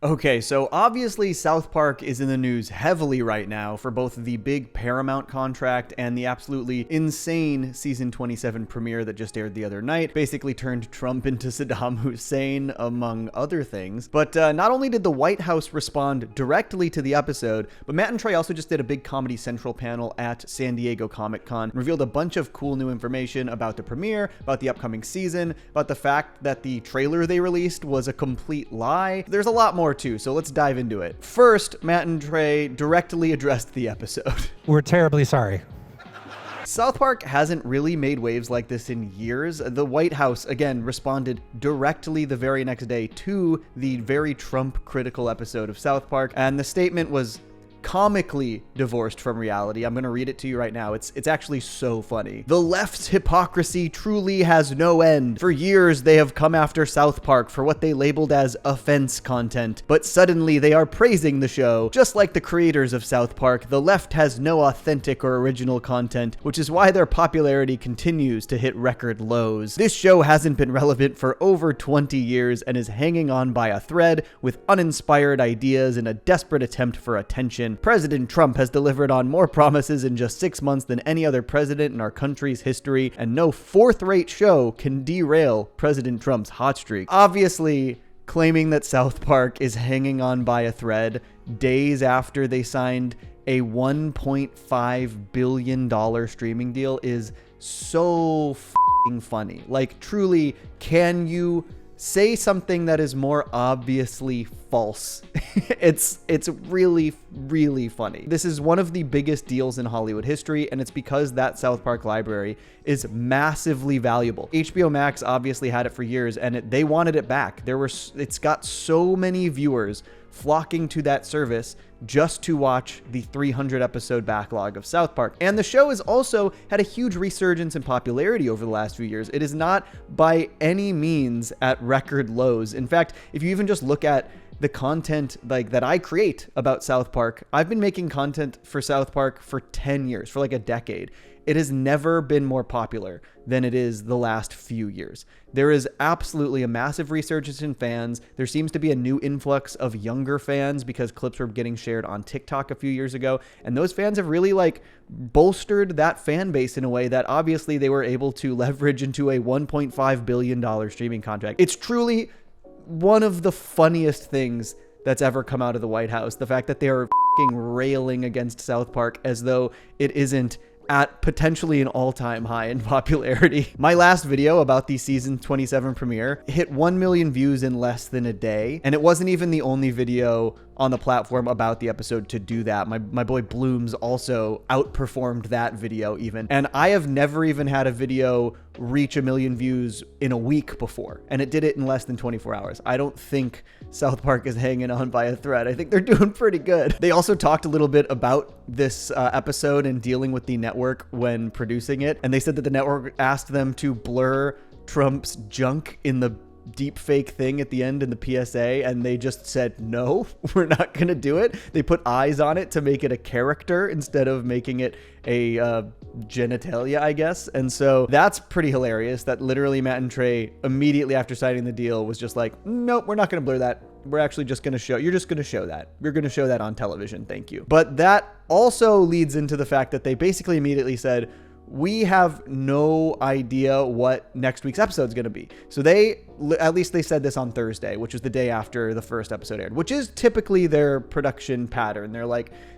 Okay, so obviously South Park is in the news heavily right now for both the big Paramount contract and the absolutely insane season 27 premiere that just aired the other night. Basically turned Trump into Saddam Hussein, among other things. But not only did the White House respond directly to the episode, but Matt and Trey also just did a big Comedy Central panel at San Diego Comic-Con, revealed a bunch of cool new information about the premiere, about the upcoming season, about the fact that the trailer they released was a complete lie. There's a lot more too, so let's dive into it. First, Matt and Trey directly addressed the episode. We're terribly sorry. South Park hasn't really made waves like this in years. The White House, again, responded directly the very next day to the very Trump-critical episode of South Park, and the statement was comically divorced from reality. I'm gonna read it to you right now. It's actually so funny. The left's hypocrisy truly has no end. For years, they have come after South Park for what they labeled as offense content, but suddenly they are praising the show. Just like the creators of South Park, the left has no authentic or original content, which is why their popularity continues to hit record lows. This show hasn't been relevant for over 20 years and is hanging on by a thread with uninspired ideas in a desperate attempt for attention. President Trump has delivered on more promises in just 6 months than any other president in our country's history, and no fourth-rate show can derail President Trump's hot streak. Obviously, claiming that South Park is hanging on by a thread days after they signed a $1.5 billion streaming deal is so f***ing funny. Like, truly, can you say something that is more obviously false? It's really, really funny. This is one of the biggest deals in Hollywood history, and it's because that South Park library is massively valuable. HBO Max obviously had it for years, and they wanted it back. It's got so many viewers flocking to that service just to watch the 300 episode backlog of South Park. And the show has also had a huge resurgence in popularity over the last few years. It is not by any means at record lows. In fact, if you even just look at the content like that I create about South Park, I've been making content for South Park for 10 years, for like a decade. It has never been more popular than it is the last few years. There is absolutely a massive resurgence in fans. There seems to be a new influx of younger fans because clips were getting shared on TikTok a few years ago. And those fans have really bolstered that fan base in a way that obviously they were able to leverage into a $1.5 billion streaming contract. It's truly one of the funniest things that's ever come out of the White House. The fact that they are f***ing railing against South Park as though it isn't at potentially an all-time high in popularity. My last video about the season 27 premiere hit 1 million views in less than a day, and it wasn't even the only video on the platform about the episode to do that. My boy Blooms also outperformed that video even, and I have never even had a video reach 1 million views in a week before, and it did it in less than 24 hours. I don't think South Park is hanging on by a thread. I think they're doing pretty good. They also talked a little bit about this episode and dealing with the network when producing it, and they said that the network asked them to blur Trump's junk in the deep fake thing at the end in the PSA, and they just said, no, we're not gonna do it. They put eyes on it to make it a character instead of making it a genitalia, I guess. And so that's pretty hilarious that literally Matt and Trey immediately after signing the deal was just like, nope, we're not gonna blur that. We're actually just going to show, you're just going to show that. You're going to show that on television. Thank you. But that also leads into the fact that they basically immediately said, we have no idea what next week's episode is going to be. So at least they said this on Thursday, which was the day after the first episode aired, which is typically their production pattern.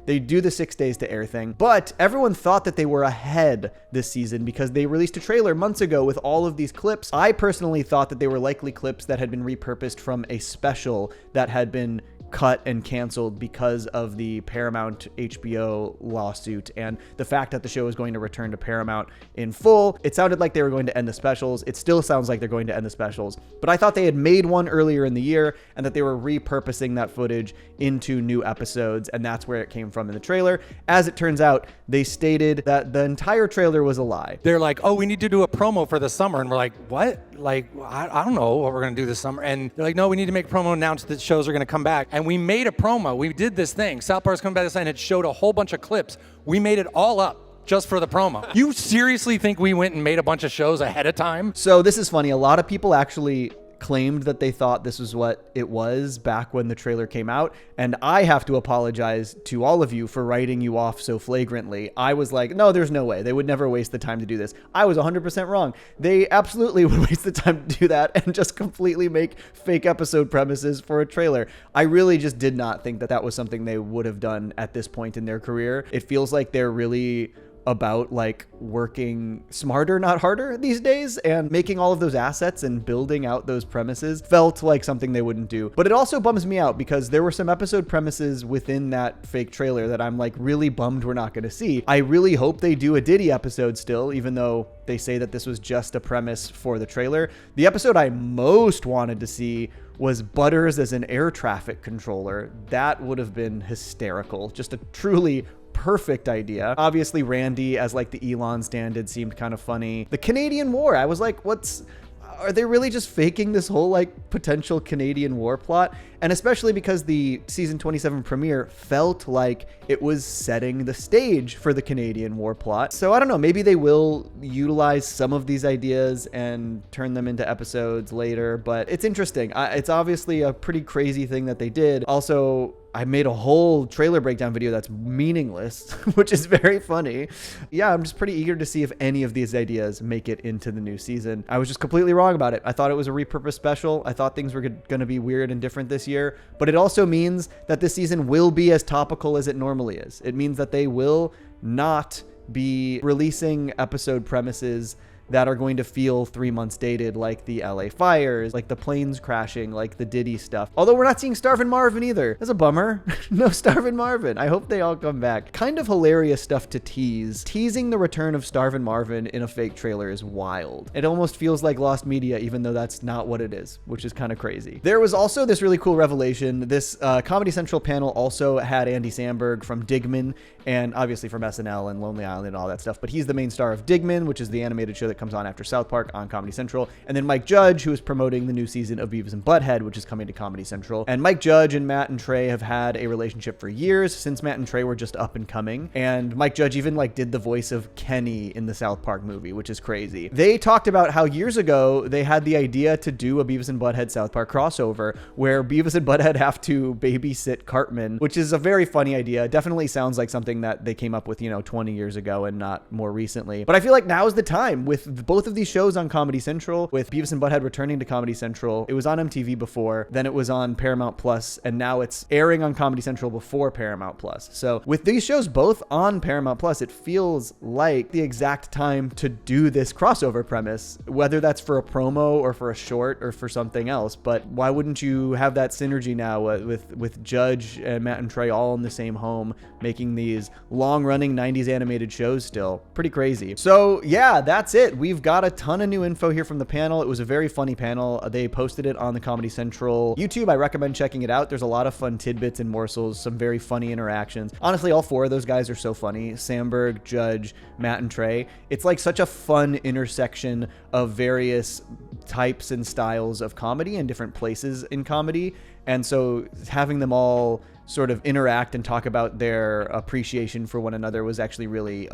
They do the 6 days to air thing, but everyone thought that they were ahead this season because they released a trailer months ago with all of these clips. I personally thought that they were likely clips that had been repurposed from a special that had been cut and canceled because of the Paramount HBO lawsuit and the fact that the show is going to return to Paramount in full. It sounded like they were going to end the specials. It still sounds like they're going to end the specials, but I thought they had made one earlier in the year and that they were repurposing that footage into new episodes, and that's where it came from in the trailer. As it turns out, they stated that the entire trailer was a lie. They're like, oh, we need to do a promo for the summer. And we're like, what? Like, I don't know what we're going to do this summer. And they're like, no, we need to make a promo, announce that shows are going to come back. And we made a promo. We did this thing. South Park's coming back this night, and it showed a whole bunch of clips. We made it all up just for the promo. You seriously think we went and made a bunch of shows ahead of time? So this is funny. A lot of people actually claimed that they thought this was what it was back when the trailer came out. And I have to apologize to all of you for writing you off so flagrantly. I was like, no, there's no way. They would never waste the time to do this. I was 100% wrong. They absolutely would waste the time to do that and just completely make fake episode premises for a trailer. I really just did not think that that was something they would have done at this point in their career. It feels like they're really about like working smarter, not harder these days, and making all of those assets and building out those premises felt like something they wouldn't do. But it also bums me out because there were some episode premises within that fake trailer that I'm like really bummed we're not going to see. I really hope they do a Diddy episode still, even though they say that this was just a premise for the trailer. The episode I most wanted to see was Butters as an air traffic controller. That would have been hysterical. Just a truly perfect idea. Obviously, Randy as like the Elon stand-in seemed kind of funny. The Canadian War, I was like, are they really just faking this whole like potential Canadian war plot? And especially because the season 27 premiere felt like it was setting the stage for the Canadian war plot. So I don't know, maybe they will utilize some of these ideas and turn them into episodes later, but it's interesting. It's obviously a pretty crazy thing that they did. Also, I made a whole trailer breakdown video that's meaningless, which is very funny. Yeah, I'm just pretty eager to see if any of these ideas make it into the new season. I was just completely wrong about it. I thought it was a repurposed special. I thought things were going to be weird and different this year, but it also means that this season will be as topical as it normally is. It means that they will not be releasing episode premises that are going to feel 3 months dated, like the LA fires, like the planes crashing, like the Diddy stuff. Although we're not seeing Starvin' Marvin either. That's a bummer. No Starvin' Marvin. I hope they all come back. Kind of hilarious stuff to tease. Teasing the return of Starvin' Marvin in a fake trailer is wild. It almost feels like lost media, even though that's not what it is, which is kind of crazy. There was also this really cool revelation. This Comedy Central panel also had Andy Samberg from Digman, and obviously from SNL and Lonely Island and all that stuff, but he's the main star of Digman, which is the animated show that comes on after South Park on Comedy Central. And then Mike Judge, who is promoting the new season of Beavis and Butthead, which is coming to Comedy Central. And Mike Judge and Matt and Trey have had a relationship for years, since Matt and Trey were just up and coming. And Mike Judge even like did the voice of Kenny in the South Park movie, which is crazy. They talked about how years ago they had the idea to do a Beavis and Butthead South Park crossover where Beavis and Butthead have to babysit Cartman, which is a very funny idea. Definitely sounds like something that they came up with, 20 years ago and not more recently. But I feel like now is the time with both of these shows on Comedy Central, with Beavis and Butthead returning to Comedy Central. It was on MTV before, then it was on Paramount Plus, and now it's airing on Comedy Central before Paramount Plus. So with these shows both on Paramount Plus, it feels like the exact time to do this crossover premise, whether that's for a promo or for a short or for something else. But why wouldn't you have that synergy now with Judge and Matt and Trey all in the same home, making these long-running 90s animated shows still? Pretty crazy. So yeah, that's it. We've got a ton of new info here from the panel. It was a very funny panel. They posted it on the Comedy Central YouTube. I recommend checking it out. There's a lot of fun tidbits and morsels, some very funny interactions. Honestly, all four of those guys are so funny. Samberg, Judge, Matt, and Trey. It's like such a fun intersection of various types and styles of comedy and different places in comedy. And so having them all sort of interact and talk about their appreciation for one another was actually really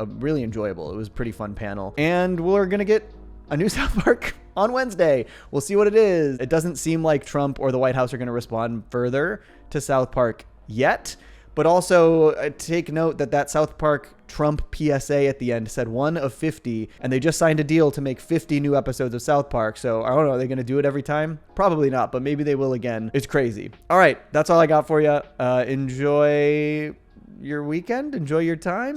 enjoyable. It was a pretty fun panel. And we're going to get a new South Park on Wednesday. We'll see what it is. It doesn't seem like Trump or the White House are going to respond further to South Park yet. But also take note that South Park Trump PSA at the end said 1 of 50, and they just signed a deal to make 50 new episodes of South Park. So I don't know, are they going to do it every time? Probably not, but maybe they will again. It's crazy. All right, that's all I got for you. Enjoy your weekend, enjoy your time,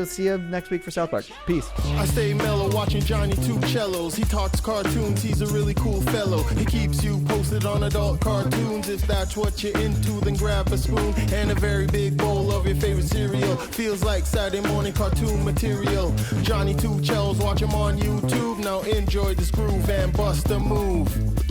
see you next week for South Park. Peace. I stay mellow watching Johnny two cellos. He talks cartoons, he's a really cool fellow. He keeps you posted on adult cartoons. If that's what you're into, then grab a spoon and a very big bowl of your favorite cereal. Feels like Saturday morning cartoon material. Johnny two cellos, watch him on YouTube. Now enjoy this groove and bust a move.